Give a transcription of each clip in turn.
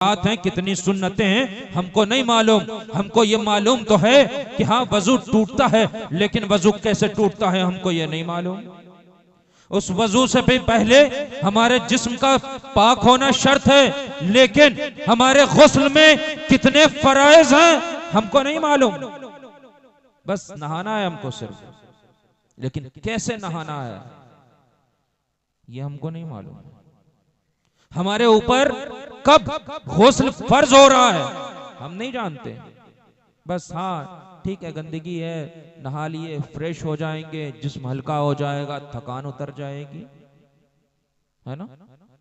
वाजिबात हैं, कितनी सुन्नतें हैं, हमको नहीं मालूम। हमको ये मालूम तो है कि हाँ वजू टूटता है, लेकिन वजू कैसे टूटता है हमको ये नहीं मालूम। उस वजू से भी पहले हमारे जिस्म का पाक होना शर्त है, लेकिन हमारे गुस्ल में कितने फराइज हैं हमको नहीं मालूम। बस नहाना है हमको सिर्फ, लेकिन कैसे नहाना है ये हमको नहीं मालूम। हमारे ऊपर कब गुस्ल फर्ज हो रहा है हम नहीं जानते। बस हाँ ठीक है, गंदगी है, नहा लिए, फ्रेश हो जाएंगे, जिस्म हल्का हो जाएगा, थकान उतर जाएगी, है ना।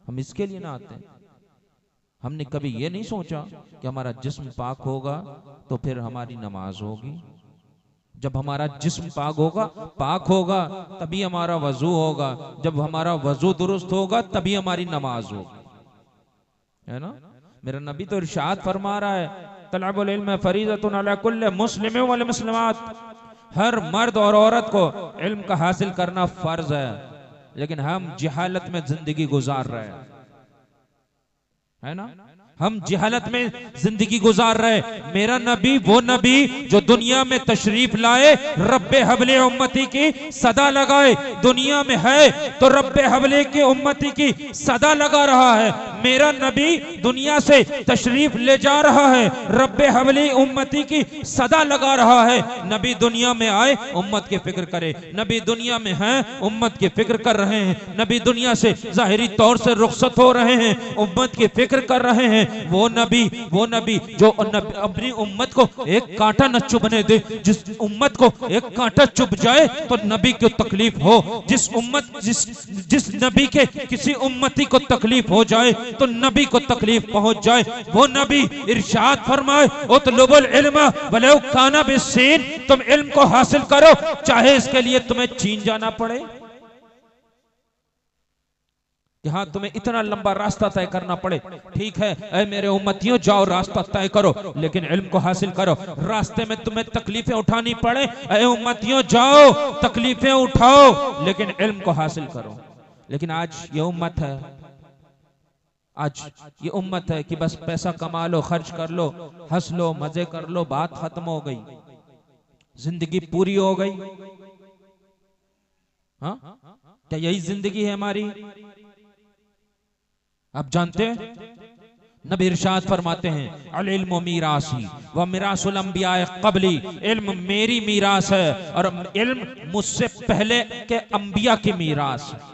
हम इसके लिए नहाते हैं। हमने कभी ये नहीं सोचा कि हमारा जिस्म पाक होगा तो फिर हमारी नमाज होगी। जब हमारा जिस्म पाक होगा तभी हमारा वजू होगा। जब हमारा वजू दुरुस्त होगा तभी हमारी नमाज होगी, है ना। मेरा नबी तो इरशाद फरमा रहा है, तलबुल इल्म फरीज़तुन अला कुल्लि मुस्लिम वल मुस्लिमात, हर मर्द और औरत को इल्म का हासिल करना फर्ज है। लेकिन हम जहालत में जिंदगी गुजार रहे हैं, है ना। हम जहालत में जिंदगी गुजार रहे। मेरा नबी वो नबी जो दुनिया में तशरीफ लाए, रब्बे हबले उम्मती की सदा लगाए। दुनिया में है तो रब्बे हबले की उम्मती की सदा लगा रहा है। मेरा नबी दुनिया से तशरीफ ले जा रहा है, रब्बे हबली उम्मती की सदा लगा रहा है। नबी दुनिया में आए उम्मत की फिक्र करे, नबी दुनिया में है उम्मत की फिक्र कर रहे हैं। नबी दुनिया से जाहिरी तौर से रुखसत हो रहे हैं, उम्मत की फिक्र कर रहे हैं। वो नबी जो अपनी उम्मत को एक कांटा न चुभने दे। जिस उम्मत को एक कांटा चुभ जाए तो नबी को तकलीफ हो। जिस नबी के किसी उम्मती को तकलीफ हो जाए तो नबी को तकलीफ पहुंच जाए। वो नबी इरशाद फरमाए, उतलुबुल इल्म वलौ काना बिस्सीन, तुम इल्म को हासिल करो चाहे इसके लिए तुम्हें चीन जाना पड़े। कि हाँ तुम्हें इतना लंबा रास्ता तय करना पड़े, ठीक है ऐ मेरे उम्मतियों जाओ रास्ता तय करो, लेकिन इल्म को हासिल करो। रास्ते में तुम्हें तकलीफें उठानी पड़े, ऐ उम्मतियों जाओ तकलीफें उठाओ, लेकिन इल्म को हासिल करो। लेकिन आज ये उम्मत है, आज ये उम्मत है कि बस पैसा कमा लो, खर्च कर लो, हंस लो, मजे कर लो, बात खत्म हो गई, जिंदगी पूरी हो गई। हाँ क्या यही जिंदगी है हमारी? आप जानते हैं नबी इरशाद फरमाते हैं, अल इल्मु मीरासी व मिरासुल अंबिया क़ब्ली, इल्म मेरी मीरास है और इल्म मुझसे पहले के अंबिया की मीरास है,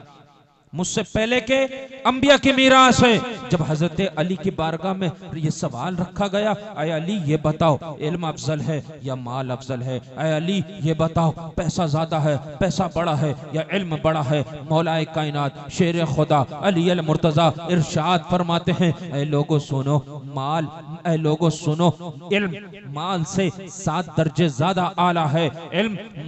मुझसे पहले के अंबिया की मीरास है। जब हजरत अली की बारगाह में ये सवाल रखा गया, अय अली ये बताओ इल्म अफजल है या माल अफजल है? अय अली ये बताओ पैसा ज्यादा है, पैसा बड़ा है या इल्म बड़ा है? मौलाए कायनात शेर खुदा अली अल मुर्तजा इरशाद फरमाते हैं, ऐ लोगों सुनो, माल, ऐ लोगों सुनो, इल्म माल से 7 दर्जे ज्यादा आला है, इल्म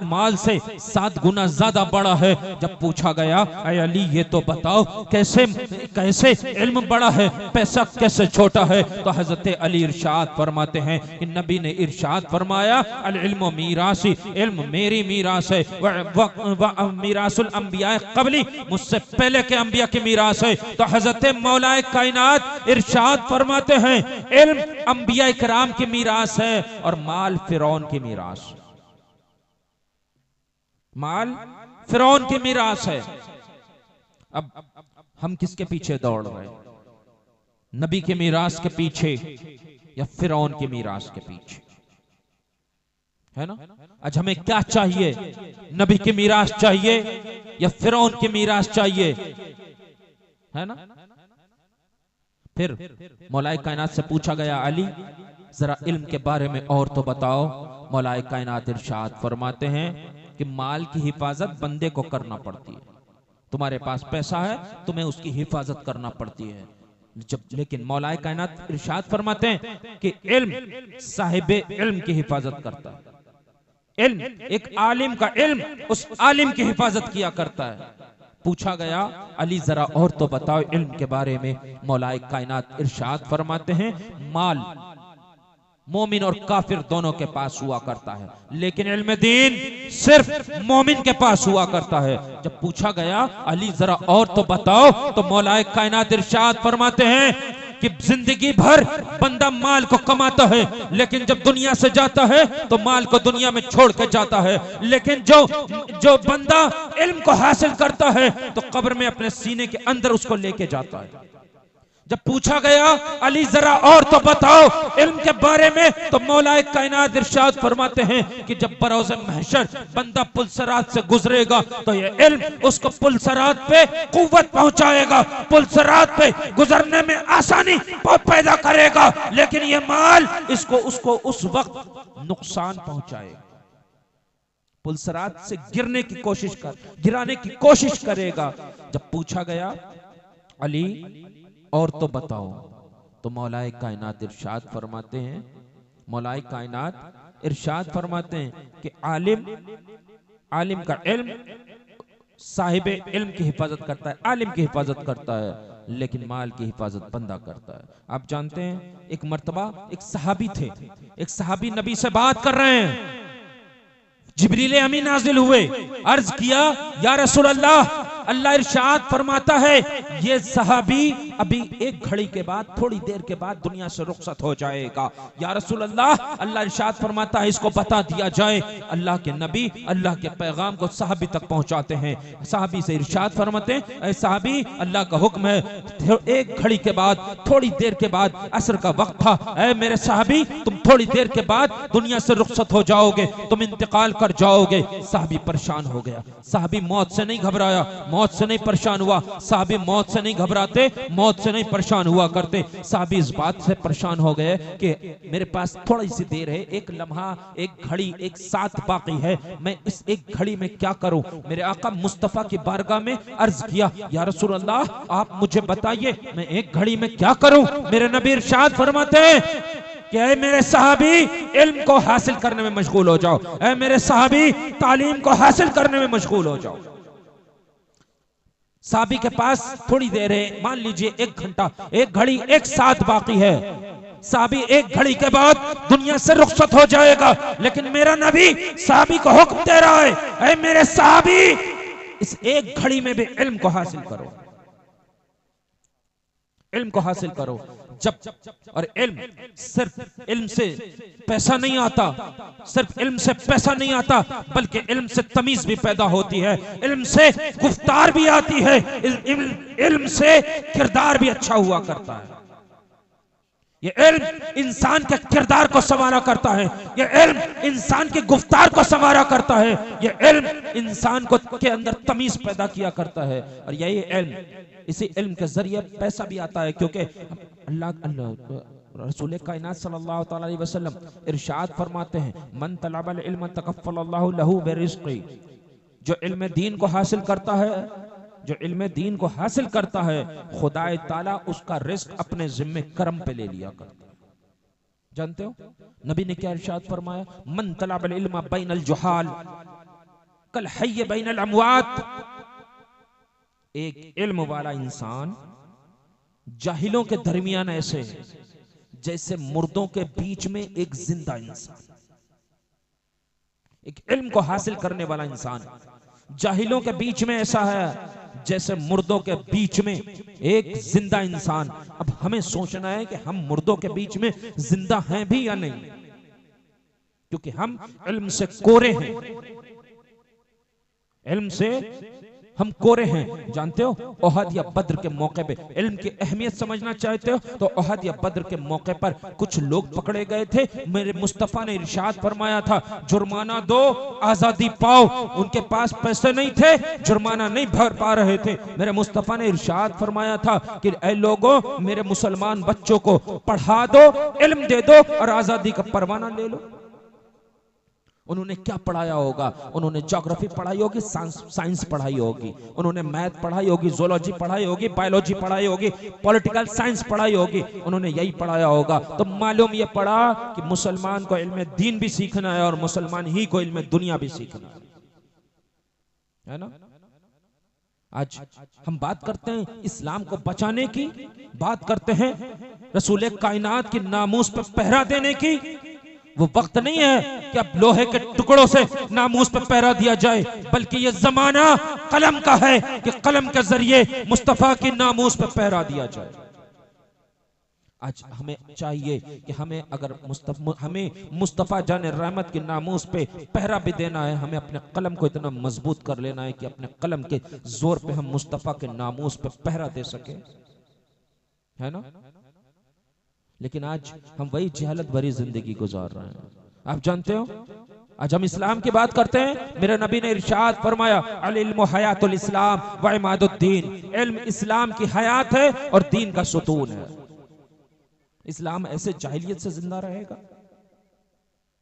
माल से 7 गुना ज्यादा बड़ा है। जब पूछा गया, ऐ अली ये तो बताओ कैसे इल्म बड़ा है, पैसा कैसे छोटा है? तो हजरत अली इरशाद फरमाते हैं कि नबी ने इरशाद फरमाया, अल इल्मु मीरासी, इल्म मेरी मीरास है, व मीरासुल अंबिया क़ब्ली, मुझसे पहले के अंबिया की मीरास है। तो हजरत मौलाए कायनात इरशाद फरमाते हैं, इल्म अंबिया इकराम की मीरास है और माल फिरौन की मीरास, माल फिरौन की मीरास है। अब हम किसके पीछे दौड़ रहे हैं? नबी के मीरास के पीछे या फिरौन की मीरास के पीछे? है ना। आज हमें क्या चाहिए? नबी की मीरास चाहिए या फिरौन की मीरास चाहिए? है ना। फिर मौलाए कायनात से पूछा गया, अली जरा इल्म के बारे में और तो बताओ। मौलाए कायनात इरशाद फरमाते हैं कि माल की हिफाजत बंदे को करना पड़ती है। तुम्हारे पास पैसा है, तुम्हें उसकी हिफाजत करना पड़ती है। लेकिन मौलाए कायनात इरशाद फरमाते हैं कि इल्म साहिबे इल्म की हिफाजत करता है। इल्म एक आलिम का इल्म उस आलिम की हिफाजत किया करता है। पूछा गया, अली जरा और तो बताओ इल्म के बारे में। मौलाए कायनात इरशाद फरमाते हैं, माल मोमिन और काफिर दोनों के पास हुआ करता है, लेकिन इल्म दीन सिर्फ मोमिन के पास हुआ करता है। जब पूछा गया, अली जरा और तो बताओ, तो मौलाए कायनात इरशाद फरमाते हैं कि जिंदगी भर बंदा माल को कमाता है, लेकिन जब दुनिया से जाता है तो माल को दुनिया में छोड़ के जाता है। लेकिन जो बंदा इल्म को हासिल करता है तो कब्र में अपने सीने के अंदर उसको लेके जाता है। जब पूछा गया अली जरा और तो बताओ इल्म के बारे में, तो मौलाए कायनात इरशाद फरमाते हैं कि जब बरोज़े महशर बंदा पुलसरात से गुजरेगा तो ये इल्म उसको पुलसरात पे कुव्वत पहुंचाएगा, पुलसरात पे गुजरने में आसानी पैदा करेगा, लेकिन ये माल उसको उस वक्त नुकसान पहुंचाएगा। पुलसरात से गिराने की कोशिश करेगा। जब पूछा गया अली और तो बताओ, तो मौलाए कायनात इरशाद फरमाते हैं, मौलाए कायनात इरशाद फरमाते हैं कि आलिम का इल्म साहिब इल्म की हिफाजत करता है, आलिम की हिफाजत करता है, लेकिन माल की हिफाजत बंदा करता है। आप जानते हैं एक मर्तबा एक सहाबी थे, एक सहाबी नबी से बात कर रहे हैं, जिब्रील अमीन नाजिल हुए, अर्ज किया या रसूल अल्लाह, अल्लाह इरशाद फरमाता है ये सहाबी अभी एक घड़ी के बाद, थोड़ी देर के बाद दुनिया से रुखसत हो जाएगा। या रसूल अल्लाह, अल्लाह इरशाद फरमाता है इसको बता दिया जाए। अल्लाह के नबी अल्लाह के पैगाम को सहाबी तक पहुंचाते हैं। सहाबी से इरशाद फरमाते हैं, ऐ सहाबी अल्लाह का हुक्म है, एक घड़ी के बाद, थोड़ी देर के बाद, असर का वक्त था, ऐ मेरे सहाबी तुम थोड़ी देर के बाद दुनिया से रुखसत हो जाओगे, तुम इंतकाल कर जाओगे। सहाबी परेशान हो गया। सहाबी मौत से नहीं घबराया, मौत से नहीं परेशान हुआ। सहाबी मौत से नहीं घबराते, मौत से नहीं परेशान हुआ करते। सहाबी इस बात से परेशान हो गए कि मेरे पास थोड़ी सी देर है, एक लम्हा, एक घड़ी, एक साथ बाकी है, मैं इस एक घड़ी में क्या करूं। मेरे आका मुस्तफा की बारगाह में अर्ज किया, या रसूल अल्लाह आप मुझे बताइए मैं एक घड़ी में क्या करूं। मेरे नबी इरशाद फरमाते हैं कि ऐ मेरे सहाबी इल्म को हासिल करने में मशगूल हो जाओ, ऐ मेरे सहाबी तालीम को हासिल करने में मशगूल हो जाओ। सहाबी के पास थोड़ी देर है, मान लीजिए एक घंटा, एक घड़ी, एक साथ बाकी है। सहाबी एक घड़ी के बाद दुनिया से रुखसत हो जाएगा, लेकिन मेरा नबी सहाबी को हुक्म दे रहा है, ऐ मेरे सहाबी इस एक घड़ी में भी इल्म को हासिल करो, इल्म को हासिल करो। और इल्म, सिर्फ इल्म से पैसा नहीं आता, सिर्फ इल्म से पैसा नहीं आता, बल्कि इल्म से तमीज भी पैदा होती है, इल्म से गुफ्तार भी आती है, इल्म से किरदार भी अच्छा हुआ करता है। ये इल्म इंसान के किरदार को संवारा करता है, ये इल्म इंसान की गुफ्तार को संवारा करता है, ये इल्म इंसान को के अंदर तमीज पैदा किया करता है। और यही इल्म, इसी इल्म के जरिए पैसा भी आता है, क्योंकि रसूल कायनात सल्लल्लाहु अलैहि वसल्लम इरशाद फरमाते हैं, मन तलबल इल्म तकफ़्फ़लल्लाहु लहू बिरिज़्क़ी, जो इल्म दीन को हासिल करता है, जो इल्म दीन को हासिल करता है, खुदाए ताला उसका रिस्क अपने जिम्मे करम पे ले लिया करता है। जानते हो नबी ने क्या इरशाद फरमाया, मन तलबल इल्म बैनल जुहाल कल हय्य बैनल अमवात, एक इल्म वाला इंसान जाहिलों के दरमियान ऐसे है जैसे मुर्दों के बीच में एक जिंदा इंसान। एक इल्म को हासिल करने वाला इंसान जाहिलों के बीच में ऐसा है जैसे मुर्दों के बीच में एक जिंदा इंसान। अब हमें सोचना है कि हम मुर्दों के बीच में जिंदा हैं भी या नहीं, क्योंकि हम इल्म से कोरे हैं, इल्म से हम कोरे हैं। जानते हो ओहद या बद्र के मौके पे इल्म की अहमियत समझना चाहते हो तो ओहद या बद्र के मौके पर कुछ लोग पकड़े गए थे। मेरे मुस्तफा ने इरशाद फरमाया था, जुर्माना दो आजादी पाओ। उनके पास पैसे नहीं थे, जुर्माना नहीं भर पा रहे थे। मेरे मुस्तफा ने इरशाद फरमाया था कि ऐ लोगों, मेरे मुसलमान बच्चों को पढ़ा दो, इल्म दे दो और आजादी का परवाना ले लो। उन्होंने क्या पढ़ाया होगा? उन्होंने ज्योग्राफी पढ़ाई होगी, साइंस पढ़ाई होगी, उन्होंने मैथ पढ़ाई होगी, जोलॉजी पढ़ाई होगी, बायोलॉजी पढ़ाई होगी, पॉलिटिकल साइंस पढ़ाई होगी, उन्होंने यही पढ़ाया होगा। तो मालूम ये पढ़ा कि मुसलमान को इल्म दीन भी सीखना है और मुसलमान ही को इल्म दुनिया भी सीखना है ना। आज हम बात करते हैं इस्लाम को बचाने की, बात करते हैं रसूल कायनात की नामूस पर पहरा देने की। वो वक्त नहीं है कि अब लोहे के टुकड़ों से नामूस पर पहरा दिया जाए, बल्कि ये जमाना कलम का है कि कलम के जरिए मुस्तफा की नामूस पर पहरा दिया जाए। आज हमें चाहिए कि हमें अगर हमें मुस्तफ़ा जान रहमत के नामूस पे पहरा भी देना है, हमें अपने कलम को इतना मजबूत कर लेना है कि अपने कलम के जोर पे हम मुस्तफ़ा के नामूस पे पहरा दे सके, है ना। लेकिन आज हम वही जहलत भरी जिंदगी गुजार रहे हैं। आप जानते हो, आज हम इस्लाम की बात करते हैं, मेरे नबी ने इरशाद फरमाया अल इल्मु हयातुल इस्लाम व इमादुद्दीन, इल्म इस्लाम की हयात है और दीन का सुतून है। इस्लाम ऐसे जाहिलियत से जिंदा रहेगा?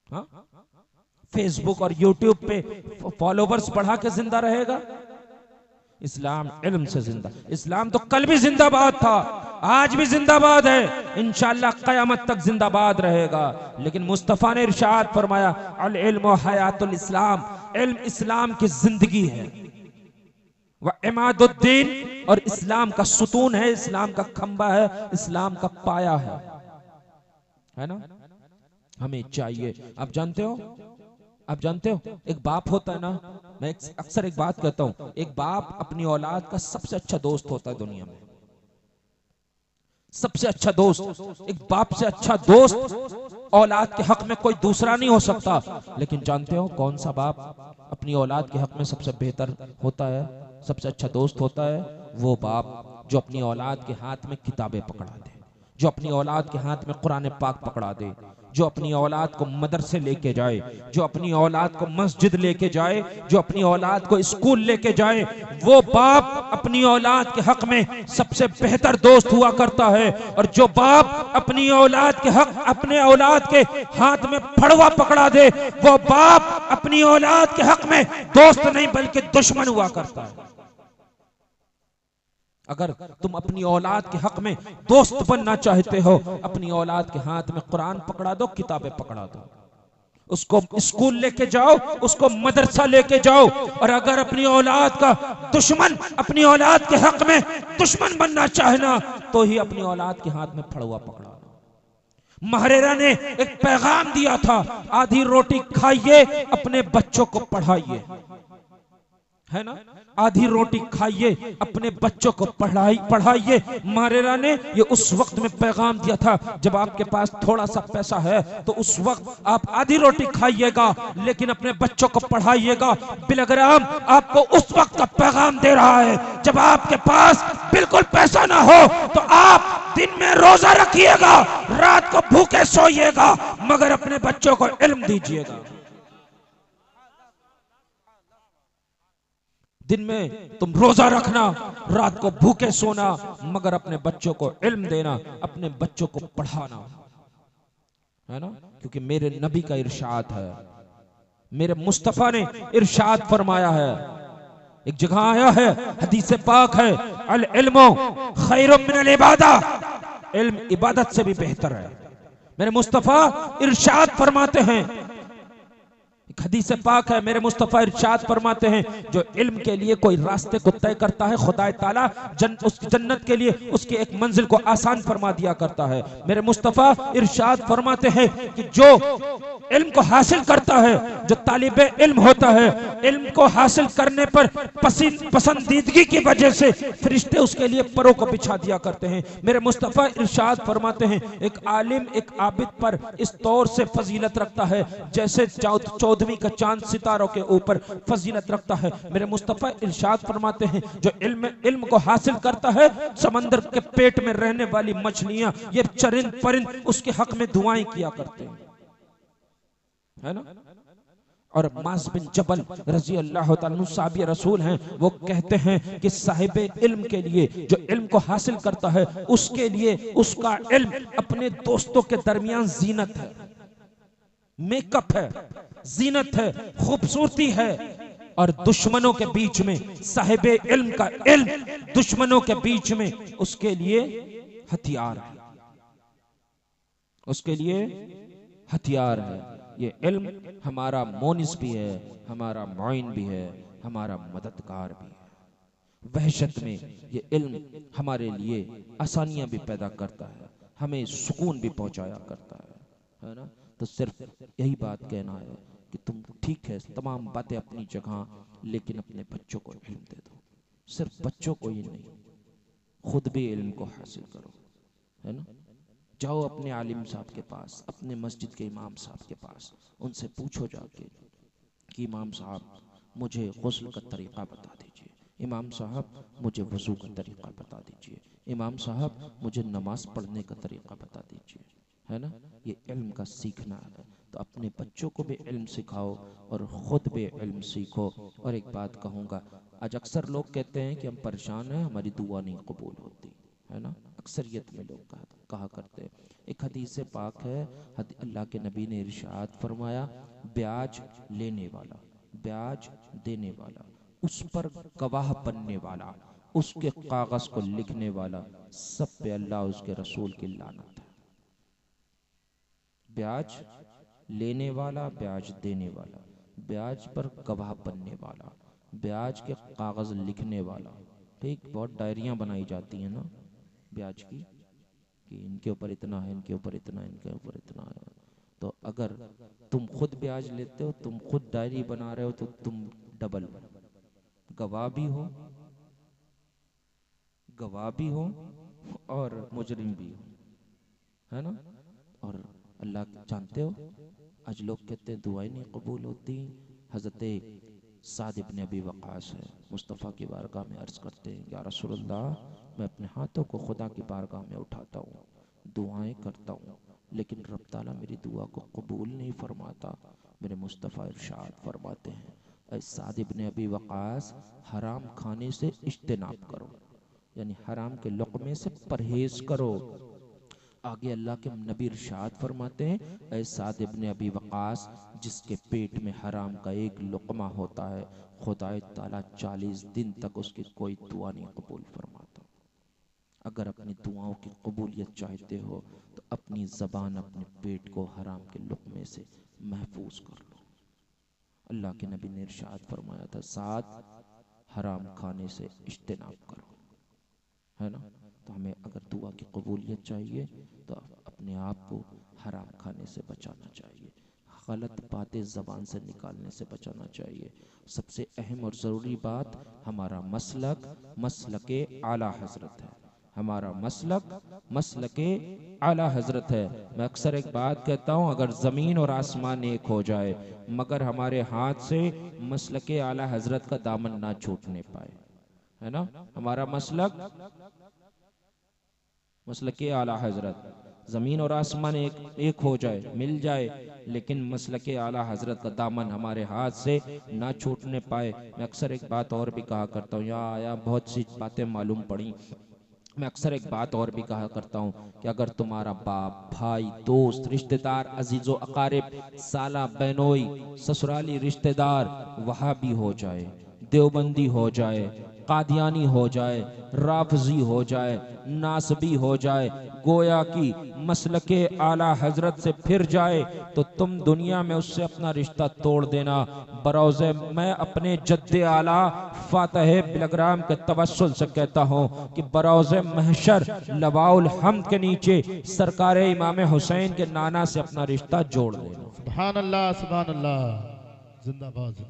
हाँ, फेसबुक और यूट्यूब पे फॉलोवर्स बढ़ा के जिंदा रहेगा? इस्लाम इल्म से जिंदा। इस्लाम तो कल भी जिंदाबाद था, आज भी जिंदाबाद है, इंशाअल्लाह क़यामत तक जिंदाबाद रहेगा। लेकिन मुस्तफ़ा ने इरशाद फरमाया अल इल्मु हयातुल इस्लाम, इल्म इस्लाम की जिंदगी है, व इमादुद्दीन, और इस्लाम का सुतून है, इस्लाम का खंबा है, इस्लाम का पाया है ना। हमें चाहिए, आप जानते हो एक बाप होता है ना, मैं अक्सर एक बात कहता हूं, एक बाप अपनी औलाद का सबसे अच्छा दोस्त होता है दुनिया में। सबसे अच्छा दोस्त, एक बाप से अच्छा दोस्त औलाद के हक में कोई दूसरा नहीं हो सकता। लेकिन जानते हो कौन सा बाप अपनी औलाद के हक में सबसे बेहतर होता है, सबसे अच्छा दोस्त होता है? वो बाप जो अपनी औलाद के हाथ में किताबें पकड़ा दे, जो अपनी औलाद के हाथ में कुरान पाक पकड़ा दे, जो अपनी औलाद को मदरसे लेके जाए, जो अपनी औलाद को मस्जिद लेके जाए, जो अपनी औलाद को स्कूल लेके जाए, वो बाप अपनी औलाद के हक में सबसे बेहतर दोस्त हुआ करता है। और जो बाप अपनी औलाद के हक, अपने औलाद के हाथ में फड़वा पकड़ा दे, वो बाप अपनी औलाद के हक में दोस्त नहीं बल्कि दुश्मन हुआ करता है। अगर तुम अपनी औलाद के हक में दोस्त बनना चाहते हो, अपनी औलाद के हाथ में कुरान पकड़ा दो, किताबें पकड़ा दो, उसको स्कूल लेके जाओ, उसको मदरसा लेके जाओ। और अगर अपनी औलाद का दुश्मन, अपनी औलाद के हक में दुश्मन बनना चाहना, तो ही अपनी औलाद के हाथ में फड़वा पकड़ा। महरेरा ने एक पैगाम दिया था, आधी रोटी खाइए, अपने बच्चों को पढ़ाइए, है ना। आधी रोटी खाइए, अपने बच्चों को पढ़ाइए। महरेरा ने ये उस वक्त में पैगाम दिया था जब आपके पास थोड़ा सा पैसा है, तो उस वक्त आप आधी रोटी खाइएगा लेकिन अपने बच्चों को पढ़ाइएगा। बिलग्राम आपको उस वक्त का पैगाम दे रहा है जब आपके पास बिल्कुल पैसा ना हो, तो आप दिन में रोजा रखिएगा, रात को भूखे सोइएगा, मगर अपने बच्चों को इल्म दीजिएगा। दिन में तुम रोजा रखना, रात को भूखे सोना, मगर अपने बच्चों को इल्म देना, अपने बच्चों को पढ़ाना, है ना। क्योंकि मेरे नबी का इरशाद है, मेरे मुस्तफा ने इरशाद फरमाया है, एक जगह आया है, हदीस पाक है, अल इल्मु खैरुम मिनल इबादा, इल्म इबादत से भी बेहतर है। मेरे मुस्तफा इरशाद फरमाते हैं, हदीस पाक है, मेरे मुस्तफा इरशाद फरमाते हैं, जो इल्म के लिए कोई रास्ते को तय करता है, खुदा ताला उसकी जन्नत के लिए उसकी एक मंजिल को आसान फरमा दिया करता है। मेरे मुस्तफा इरशाद फरमाते हैं कि जो इल्म को हासिल करता है, जो तालिबे इल्म होता है, इल्म को हासिल करने पर पसंदीदगी की वजह से फरिश्ते उसके लिए परों को बिछा दिया करते हैं। मेरे मुस्तफा इरशाद फरमाते हैं, एक आलिम एक आबिद पर इस तौर से फजीलत रखता है जैसे 14वीं का चांद सितारों के ऊपर फजीलत रखता है। मेरे मुस्तफा इरशाद फरमाते हैं, जो इल्म को हासिल करता है, समंदर के पेट में रहने वाली मछलियां, ये चरिंद परिंद उसके हक में दुआएं किया करते हैं, है ना। और माज़ बिन जबल रजी अल्लाह तआला अन्हु साहबी रसूल हैं, वो कहते हैं कि साहिबे इल्म के लिए, जो इल्म को हासिल करता है, उसके लिए उसका इल्म अपने दोस्तों के दरमियान जीनत है, मेकअप है, जीनत है, खूबसूरती है। और दुश्मनों के बीच में साहिबे इल्म का इल्म दुश्मनों के बीच में उसके लिए हथियार है, उसके लिए हथियार है। ये इल्म हमारा मोनिस भी है, हमारा मुइन भी है, हमारा मददगार भी है। वहशत में ये इल्म हमारे लिए आसानियां भी पैदा करता है, हमें सुकून भी पहुंचाया करता है ना। तो सिर्फ यही बात कहना है कि तुम ठीक है, तमाम बातें अपनी जगह, लेकिन अपने बच्चों को इल्म दे दो। सिर्फ बच्चों को ही नहीं, खुद भी इल्म को हासिल करो, है ना। जाओ अपने आलिम साहब के पास, अपने मस्जिद के इमाम साहब के पास, उनसे पूछो जाके कि इमाम साहब मुझे गुस्ल का तरीक़ा बता दीजिए, इमाम साहब मुझे वज़ू का तरीक़ा बता दीजिए, इमाम साहब मुझे नमाज पढ़ने का तरीक़ा बता दीजिए, है ना। ये इल्म का सीखना है। तो अपने बच्चों को भी इल्म सिखाओ और ख़ुद भी इल्म सीखो। और एक बात कहूँगा, आज अक्सर लोग कहते हैं कि हम परेशान हैं, हमारी दुआ नहीं कबूल होती, है ना। अक्सरियत में लोग कहा करते हैं। एक हदीस पाक है, अल्लाह के नबी ने इरशाद फरमाया, ब्याज लेने वाला, ब्याज देने वाला, उस पर गवाह बनने वाला, उसके कागज को लिखने वाला, सब पे अल्लाह उसके रसूल की लानत है। ब्याज लेने वाला, ब्याज देने वाला, ब्याज पर गवाह बनने वाला, ब्याज के कागज लिखने वाला। ठीक, बहुत डायरियां बनाई जाती हैं ना ब्याज की, कि इनके ऊपर इतना है, इनके ऊपर इतना, इनके ऊपर इतना है। तो अगर तुम खुद ब्याज लेते हो, तुम खुद डायरी बना रहे हो, तो तुम डबल गवाह भी हो, गवाह भी हो और मुजरिम भी हो, है ना। और अल्लाह जानते हो, आज लोग कहते हैं दुआएं नहीं कबूल होती। हज़रत साद इब्न अबी वक़ास है, मुस्तफ़ा की बारगाह में अर्ज़ करते हैं, या रसूलल्लाह, मैं अपने हाथों को खुदा की बारगाह में उठाता हूँ, दुआएं करता हूँ, लेकिन रब ताला मेरी दुआ को कबूल नहीं फरमाता। मेरे मुस्तफ़ा इरशाद फरमाते हैं, ऐ साद इब्न अबी वक़ास, हराम खाने से इज्तिनाब करो, यानी हराम के लुक़मे से परहेज़ करो। आगे अल्लाह के नबी इरशाद फरमाते हैं, ऐ साद इब्न अबी वक़ास, जिसके पेट में हराम का एक लुक़मा होता है, खुदा ताला 40 दिन तक उसकी कोई दुआ नहीं कबूल फरमाता। अगर अपनी दुआओं की कबूलियत चाहते हो तो अपनी ज़बान, अपने पेट को हराम के लुक़मे से महफूज कर लो। अल्लाह के नबी ने इरशाद फरमाया था, साद, हराम खाने से इज्तिनाब करो, है ना। तो हमें अगर दुआ की कबूलियत चाहिए तो अपने आप को हराम खाने से बचाना चाहिए, गलत बातें ज़बान से निकालने से बचाना चाहिए। सबसे अहम और ज़रूरी बात, हमारा मसलके आला हज़रत है, हमारा मसलके आला हज़रत है। मैं अक्सर एक बात कहता हूँ, अगर ज़मीन और आसमान एक हो जाए मगर हमारे हाथ से मसलके आला हज़रत का दामन ना छूटने पाए, है ना। हमारा मसलके आला हज़रत, ज़मीन और आसमान एक हो जाए, मिल जाए, लेकिन मसलके आला हज़रत का दामन हमारे हाथ से ना छूटने पाए। मैं अक्सर एक बात और भी कहा करता हूँ, या बहुत सी बातें मालूम पड़ी, मैं अक्सर एक बात और भी कहा करता हूँ कि अगर तुम्हारा बाप, भाई, दोस्त, रिश्तेदार, अजीज़ो अकारिब, साला, बहनोई, ससुराली रिश्तेदार वहाबी हो जाए, देवबंदी हो जाए, कादियानी हो जाए, राफजी हो जाए, नासबी हो जाए, गोया की मसलके आला हजरत से फिर जाए, तो तुम दुनिया में उससे अपना रिश्ता तोड़ देना। बरोज़े मैं अपने जद्दे आला फातह बिलग्राम के तवस्सुल से कहता हूँ कि बरोज़े महशर लवाउल हम्द के नीचे सरकार इमाम हुसैन के नाना से अपना रिश्ता जोड़ लेना। सुभान अल्लाह, सुभान अल्लाह, जिंदाबाद।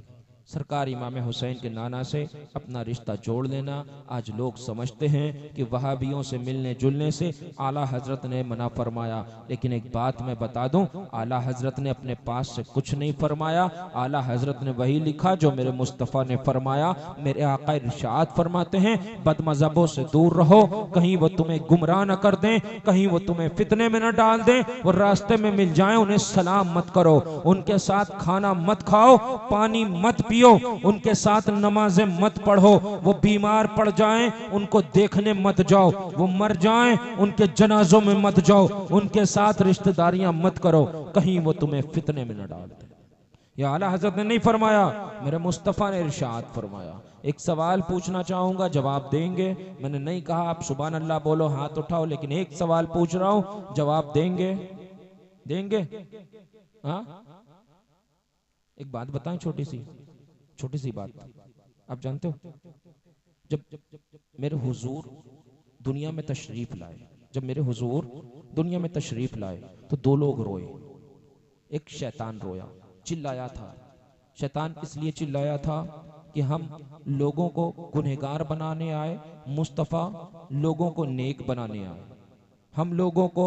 सरकार इमाम हुसैन के नाना से अपना रिश्ता जोड़ लेना। आज लोग समझते हैं कि वहाबियों से मिलने जुलने से आला हजरत ने मना फरमाया, लेकिन एक बात मैं बता दूं, आला हजरत ने अपने पास से कुछ नहीं फरमाया। आला हजरत ने वही लिखा जो मेरे मुस्तफ़ा ने फरमाया। मेरे आका इरशाद फरमाते हैं, बदमज़हबों से दूर रहो, कहीं वो तुम्हें गुमराह न कर दें, कहीं वो तुम्हें फितने में न डाल दें। वो रास्ते में मिल जाए उन्हें सलाम मत करो, उनके साथ खाना मत खाओ, पानी मत पियो, उनके साथ नमाजें मत पढ़ो। वो बीमार पड़ जाएं उनको देखने मत जाओ, वो मर जाएं उनके जनाजों में मत जाओ, उनके साथ रिश्तेदारियां मत करो, कहीं वो तुम्हें फितने में न डाल दे। ये आला हजरत ने नहीं फरमाया, मेरे मुस्तफ़ा ने इरशाद फरमाया। एक सवाल पूछना चाहूंगा, जवाब देंगे? मैंने नहीं कहा आप सुभान अल्लाह बोलो, हाथ उठाओ, लेकिन एक सवाल पूछ रहा हूं, जवाब देंगे? हाँ, एक बात बताएं, छोटी सी बात। आप जानते हो, जब मेरे हुजूर दुनिया में तशरीफ लाए, जब मेरे हुजूर दुनिया में तशरीफ लाए तो दो लोग रोए। एक शैतान रोया, चिल्लाया था। शैतान इसलिए चिल्लाया था कि हम लोगों को गुनहगार बनाने आए, मुस्तफ़ा लोगों को नेक बनाने आए। हम लोगों को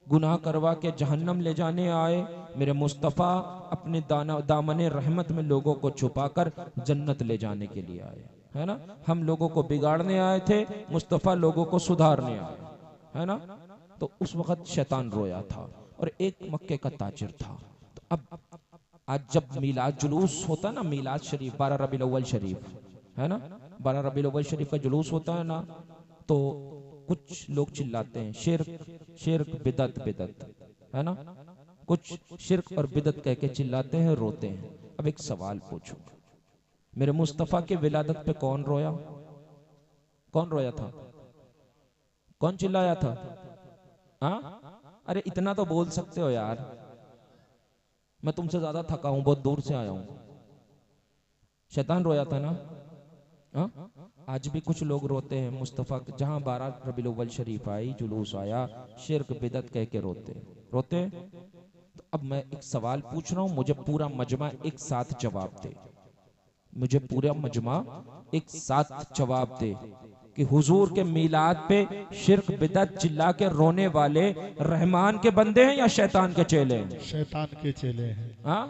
गुनाह करवा के जहन्नम ले जाने आए, मेरे मुस्तफ़ा अपने दामने रहमत में लोगों को छुपाकर जन्नत ले जाने के लिए आए, है ना। हम लोगों को बिगाड़ने आए थे, मुस्तफ़ा लोगों को सुधारने आए, है ना। तो उस वक्त शैतान रोया था और एक मक्के का ताजिर था। तो अब आज जब मिलाद जुलूस होता है ना, मिलाद शरीफ 12 रबीउल अव्वल शरीफ, है ना, 12 रबीउल अव्वल शरीफ का जुलूस होता है ना, तो कुछ लोग चिल्लाते हैं शिर्क शिर्क बिदत बिदत, है ना। कुछ शिर्क और बिदत कह के चिल्लाते हैं, रोते हैं। अब एक सवाल पूछूं, मेरे मुस्तफ़ा के विलादत पे कौन रोया? कौन रोया था? कौन चिल्लाया था? हाँ, अरे इतना तो बोल सकते हो यार, मैं तुमसे ज्यादा थका हूं, बहुत दूर से आया हूं। शैतान रोया था ना? हाँ, आज भी कुछ लोग रोते हैं मुस्तफ़ा, जहां 12 रबीउल अव्वल शरीफ आई, जुलूस आया, शिर्क बिदत कह के रोते रोते हैं। तो अब मैं एक सवाल पूछ रहा हूं, मुझे पूरा मजमा एक साथ जवाब दे, मुझे पूरा मजमा एक साथ जवाब दे कि हुजूर के मीलाद पे शिर्क बिदत चिल्ला के रोने वाले रहमान के बंदे हैं या शैतान के चेले हैं? शैतान के चेले हैं। हाँ,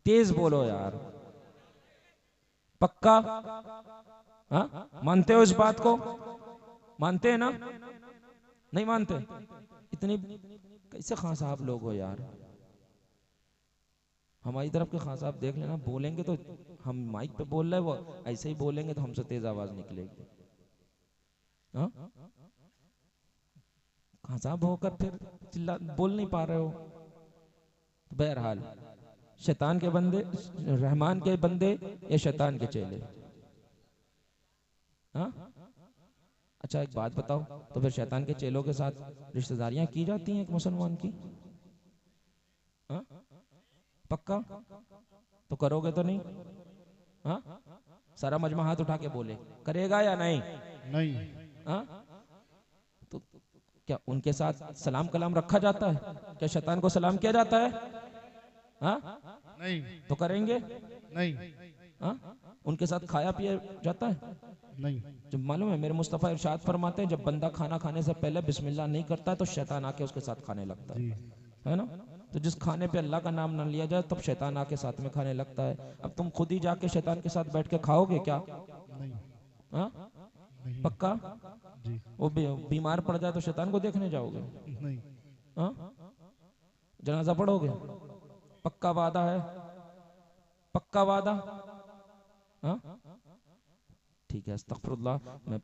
तेज बोलो यार, पक्का? हाँ, मानते हो इस बात को? मानते हैं ना? नहीं मानते? इतनी कैसे खां साहब लोग हो यार। हमारी तरफ के खां साहब देख लेना, बोलेंगे तो हम माइक पे बोल रहे हैं, वो ऐसे ही बोलेंगे तो हमसे तेज आवाज निकलेगी। हाँ, खां साहब होकर फिर चिल्ला बोल नहीं पा रहे हो। तो बहरहाल, शैतान के बंदे, रहमान के बंदे या शैतान के चेले? हाँ, अच्छा एक बात बताओ, तो फिर शैतान के चेलों के साथ रिश्तेदारियां की जाती हैं एक मुसलमान की? हाँ, पक्का? तो करोगे तो नहीं? हाँ, सारा मजमा हाथ उठा के बोले, करेगा या नहीं? नहीं। हाँ, तो क्या उनके साथ सलाम कलाम रखा जाता है? क्या शैतान को सलाम किया जाता है? हाँ, नहीं। तो करेंगे? नहीं। हाँ, उनके साथ खाया पिया जाता है? नहीं। जब मालूम है मेरे मुस्तफ़ा इरशाद फरमाते हैं, जब बंदा खाना खाने से पहले बिस्मिल्लाह नहीं करता है तो शैतान आके उसके साथ खाने लगता जी। है ना। तो जिस खाने पे अल्लाह का नाम ना लिया जाए तब शैतान आके साथ में खाने लगता है। अब तुम खुद ही जाके शैतान के साथ बैठ के खाओगे क्या? नहीं। हाँ, नहीं। पक्का? जी। वो बीमार पड़ जाए तो शैतान को देखने जाओगे? नहीं। हाँ, जनाजा पढ़ोगे? पक्का वादा है? पक्का वादा? हाँ, ठीक है, अस्तगफिरुल्लाह। मैं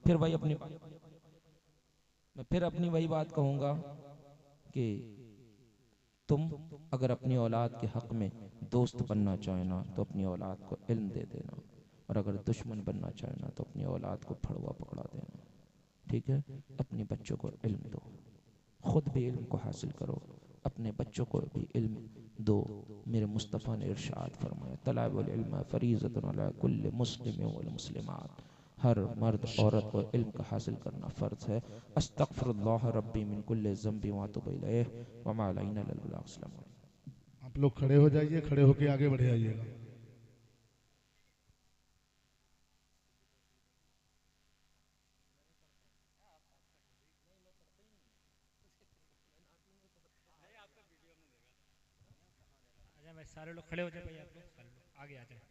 फिर अपनी वही बात कहूंगा कि तुम अगर अपनी औलाद के हक में दोस्त बनना चाहे ना तो अपनी औलाद को इल्म दे देना, और अगर दुश्मन बनना चाहे ना तो अपनी औलाद को फड़वा पकड़ा देना। ठीक है, अपने बच्चों को इल्म दो, खुद भी इल्म को हासिल करो, अपने बच्चों को भी इल्म दो। मेरे मुस्तफ़ा ने इरशाद फरमाया, तलाबुल इल्म फरीज़तुन अला कुल्लि मुस्लिम वल मुस्लिमात, हर मर्द औरत को इल्म का हासिल करना फ़र्ज है। अस्तगफिरुल्लाह रब्बी मिन कुल्लि ज़ंबि व अतूबु इलैहि व मा अलैना इल्लल बलाग। अस्सलाम वालेकुम। आप लोग खड़े हो जाइए, खड़े होके आगे बढ़े आइएगा। सारे लोग खड़े हो जाए भाई, आप लोग सारे लोग आगे आ जाए।